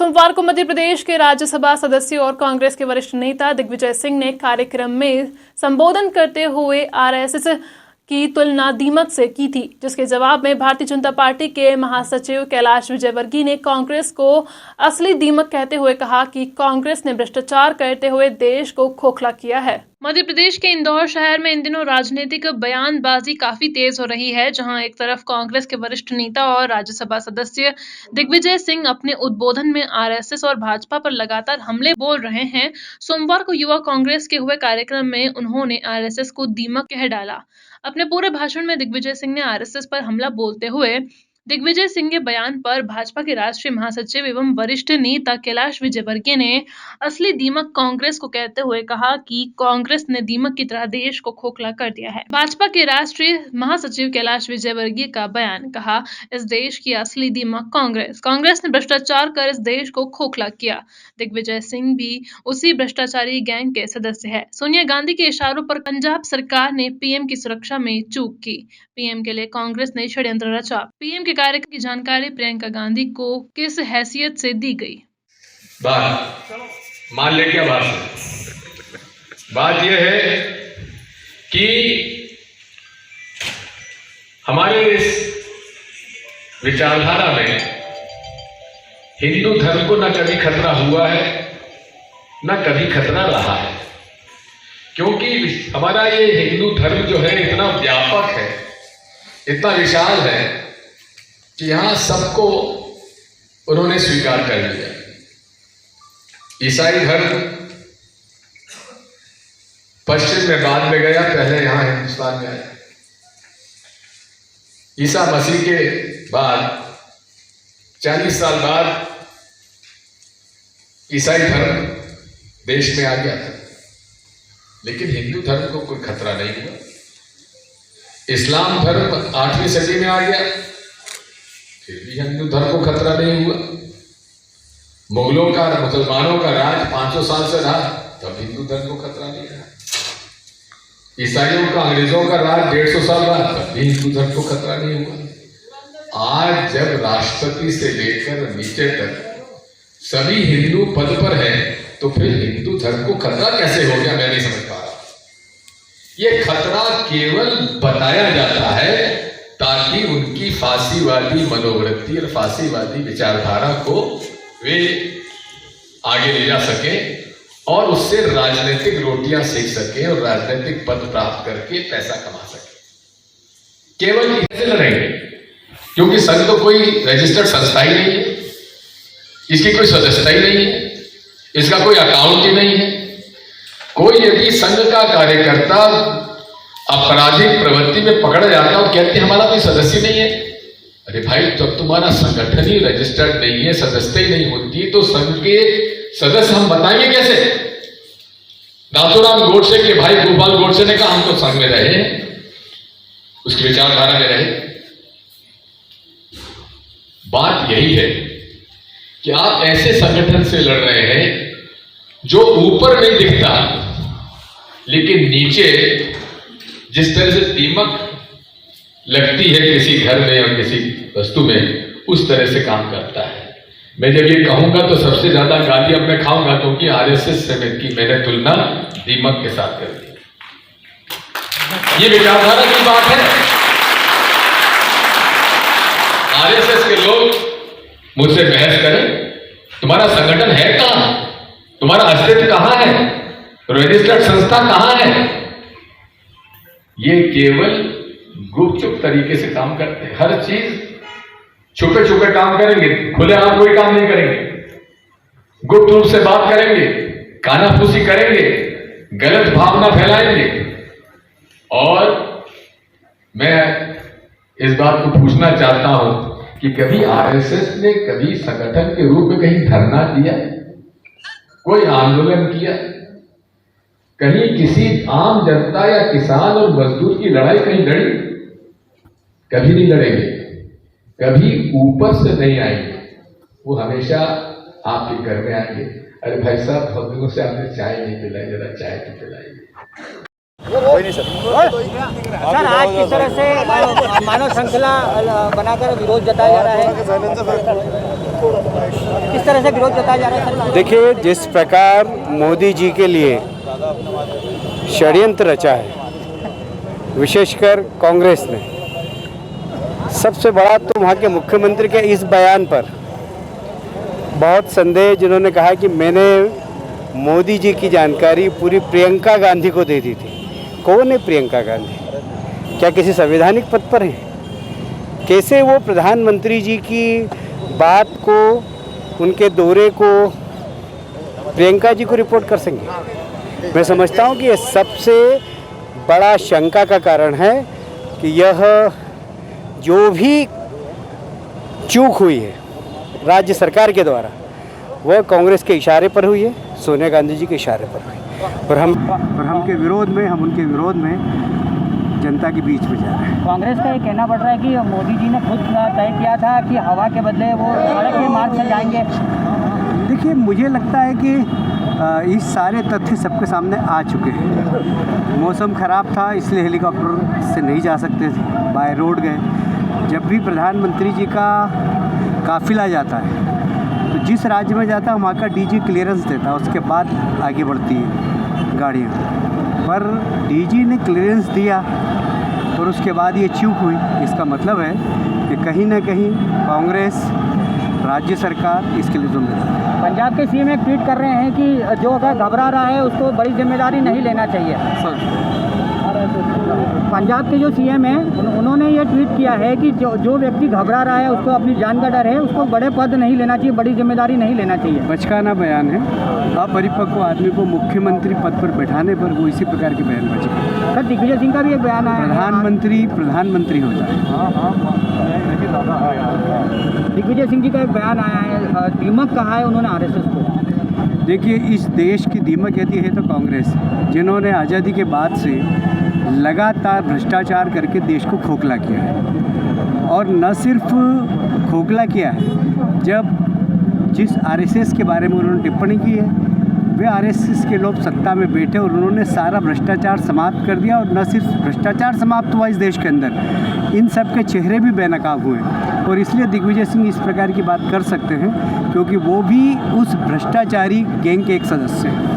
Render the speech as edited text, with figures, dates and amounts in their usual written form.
सोमवार को मध्य प्रदेश के राज्यसभा सदस्य और कांग्रेस के वरिष्ठ नेता दिग्विजय सिंह ने कार्यक्रम में संबोधन करते हुए आरएसएस की तुलना दीमक से की थी, जिसके जवाब में भारतीय जनता पार्टी के महासचिव कैलाश विजयवर्गीय ने कांग्रेस को असली दीमक कहते हुए कहा कि कांग्रेस ने भ्रष्टाचार करते हुए देश को खोखला किया है। मध्य प्रदेश के इंदौर शहर में इन दिनों राजनीतिक बयानबाजी काफी तेज हो रही है, जहां एक तरफ कांग्रेस के वरिष्ठ नेता और राज्यसभा सदस्य दिग्विजय सिंह अपने उद्बोधन में आरएसएस और भाजपा पर लगातार हमले बोल रहे हैं। सोमवार को युवा कांग्रेस के हुए कार्यक्रम में उन्होंने आरएसएस को दीमक कह डाला। अपने पूरे भाषण में दिग्विजय सिंह ने आरएसएस पर हमला बोलते हुए दिग्विजय सिंह के बयान पर भाजपा के राष्ट्रीय महासचिव एवं वरिष्ठ नेता कैलाश विजयवर्गीय ने असली दीमक कांग्रेस को कहते हुए कहा कि कांग्रेस ने दीमक की तरह देश को खोखला कर दिया है। भाजपा के राष्ट्रीय महासचिव कैलाश विजयवर्गीय का बयान, कहा, इस देश की असली दीमक कांग्रेस ने भ्रष्टाचार कर इस देश को खोखला किया। दिग्विजय सिंह भी उसी भ्रष्टाचारी गैंग के सदस्य है। सोनिया गांधी के इशारों पर पंजाब सरकार ने पीएम की सुरक्षा में चूक की। पीएम के लिए कांग्रेस ने षड्यंत्र रचा। पीएम के कार्यक्रम की जानकारी प्रियंका गांधी को किस हैसियत से दी गई? मान ले क्या बात यह है कि हमारे इस विचारधारा में हिंदू धर्म को न कभी खतरा हुआ है न कभी खतरा रहा है, क्योंकि हमारा ये हिंदू धर्म जो है इतना व्यापक है, इतना विशाल है कि यहां सबको उन्होंने स्वीकार कर लिया। ईसाई धर्म पश्चिम में बाद में गया, पहले यहां हिंदुस्तान में आया। ईसा मसीह के बाद 40 साल बाद ईसाई धर्म देश में आ गया था, लेकिन हिंदू धर्म को कोई खतरा नहीं हुआ। इस्लाम धर्म 8वीं सदी में आ गया, फिर भी हिंदू धर्म को खतरा नहीं हुआ। मुगलों का, मुसलमानों का राज 500 साल से रहा, तब हिंदू धर्म को खतरा नहीं रहा। ईसाइयों का, अंग्रेजों का राज 150 साल रहा, तब भी हिंदू धर्म को खतरा नहीं हुआ। आज जब राष्ट्रपति से लेकर नीचे तक सभी हिंदू पद पर हैं, तो फिर हिंदू धर्म को खतरा कैसे हो गया, मैं नहीं समझ पा रहा। ये खतरा केवल बताया जाता है ताकि उनकी फांसीवादी मनोवृत्ति और फांसीवादी विचारधारा को वे आगे ले जा सके और उससे राजनीतिक रोटियां सेक सके और राजनीतिक पद प्राप्त करके पैसा कमा सके। केवल इससे लड़ेंगे, क्योंकि संघ तो कोई रजिस्टर्ड संस्था ही नहीं है, इसकी कोई सदस्यता ही नहीं है, इसका कोई अकाउंट ही नहीं है। कोई यदि संघ का कार्यकर्ता आपराधिक प्रवृत्ति में पकड़ा जाता है और कहते हैं हमारा कोई सदस्य नहीं है, अरे भाई, जब तुम्हारा संगठन ही रजिस्टर्ड नहीं है, सदस्यता ही नहीं होती, तो संघ के सदस्य हम बताएंगे कैसे? नाथूराम गोडसे के भाई गोपाल गोडसे ने कहा हम तो संघ में रहे हैं, उसकी विचारधारा में रहे। बात यही है कि आप ऐसे संगठन से लड़ रहे हैं जो ऊपर नहीं दिखता, लेकिन नीचे जिस तरह से दीमक लगती है किसी घर में या किसी वस्तु में, उस तरह से काम करता है। मैं जब ये कहूंगा तो सबसे ज्यादा गाली अब मैं खाऊंगा, क्योंकि आरएसएस से मैंने तुलना दीमक के साथ कर दी। ये विचारधारा की बात है। आरएसएस के लोग मुझसे बहस करें, तुम्हारा संगठन है कहां, तुम्हारा अस्तित्व कहां है, रजिस्टर्ड संस्था कहां है? ये केवल गुपचुप तरीके से काम करते हैं। हर चीज छुपे छुपे काम करेंगे, खुले आम कोई काम नहीं करेंगे। गुप्त रूप से बात करेंगे, कानाफूसी करेंगे, गलत भावना फैलाएंगे। और मैं इस बात को पूछना चाहता हूं कि कभी आरएसएस ने कभी संगठन के रूप में कहीं धरना दिया, कोई आंदोलन किया, कहीं किसी आम जनता या किसान और मजदूर की लड़ाई कहीं लड़ी? कभी नहीं लड़ेंगे, कभी ऊपर से नहीं आएंगे, वो हमेशा आपके घर में आएंगे। अरे भाई साहब, बहुत दिनों से आपने चाय नहीं पिलाई, जरा चाय तो पिलाइए। सर आज किस तरह से मानव श्रृंखला बनाकर विरोध जताया जा रहा है, किस तरह से विरोध जताया जा रहा है सर? देखिए, जिस प्रकार मोदी जी के लिए षड्यंत्र रचा है, विशेषकर कांग्रेस ने, सबसे बड़ा तो वहाँ के मुख्यमंत्री के इस बयान पर बहुत संदेह, जिन्होंने कहा कि मैंने मोदी जी की जानकारी पूरी प्रियंका गांधी को दे दी थी। कौन है प्रियंका गांधी? क्या किसी संवैधानिक पद पर हैं? कैसे वो प्रधानमंत्री जी की बात को, उनके दौरे को प्रियंका जी को रिपोर्ट कर सकेंगे? मैं समझता हूँ कि ये सबसे बड़ा शंका का कारण है कि यह जो भी चूक हुई है राज्य सरकार के द्वारा, वह कांग्रेस के इशारे पर हुई है, सोनिया गांधी जी के इशारे पर हुई। और हम उनके विरोध में जनता के बीच में जा रहे हैं। कांग्रेस का ये कहना पड़ रहा है कि मोदी जी ने खुद तय किया था कि हवा के बदले वो सड़क के मार्ग से जाएंगे। देखिए, मुझे लगता है कि इस सारे तथ्य सबके सामने आ चुके हैं। मौसम ख़राब था, इसलिए हेलीकॉप्टर से नहीं जा सकते थे, बाय रोड गए। जब भी प्रधानमंत्री जी का काफिला जाता है तो जिस राज्य में जाता है वहाँ का डीजी क्लियरेंस देता है, उसके बाद आगे बढ़ती है गाड़ियाँ। पर डीजी ने क्लियरेंस दिया और उसके बाद ये चूक हुई। इसका मतलब है कि कहीं ना कहीं कांग्रेस, राज्य सरकार इसके लिए जिम्मेदार है। पंजाब के सीएम एक ट्वीट कर रहे हैं कि जो अगर घबरा रहा है उसको बड़ी जिम्मेदारी नहीं लेना चाहिए। पंजाब के जो सीएम हैं उन्होंने ये ट्वीट किया है कि जो व्यक्ति घबरा रहा है, उसको अपनी जान का डर है, उसको बड़े पद नहीं लेना चाहिए, बड़ी जिम्मेदारी नहीं लेना चाहिए। बचकाना बयान है। अपरिपक्व आदमी को मुख्यमंत्री पद पर बैठाने पर वो इसी प्रकार के बयानबाजी करते। सर दिग्विजय सिंह का भी एक बयान आया, प्रधानमंत्री होता है। दिग्विजय सिंह जी का एक बयान आया है, दीमक कहा है उन्होंने आरएसएस को। देखिए, इस देश की दीमक यदि है तो कांग्रेस, जिन्होंने आज़ादी के बाद से लगातार भ्रष्टाचार करके देश को खोखला किया है। और न सिर्फ खोखला किया है, जब जिस आरएसएस के बारे में उन्होंने टिप्पणी की है, वे आरएसएस के लोग सत्ता में बैठे और उन्होंने सारा भ्रष्टाचार समाप्त कर दिया। और न सिर्फ भ्रष्टाचार समाप्त हुआ इस देश के अंदर, इन सब के चेहरे भी बेनकाब हुए। और इसलिए दिग्विजय सिंह इस प्रकार की बात कर सकते हैं क्योंकि वो भी उस भ्रष्टाचारी गैंग के एक सदस्य हैं।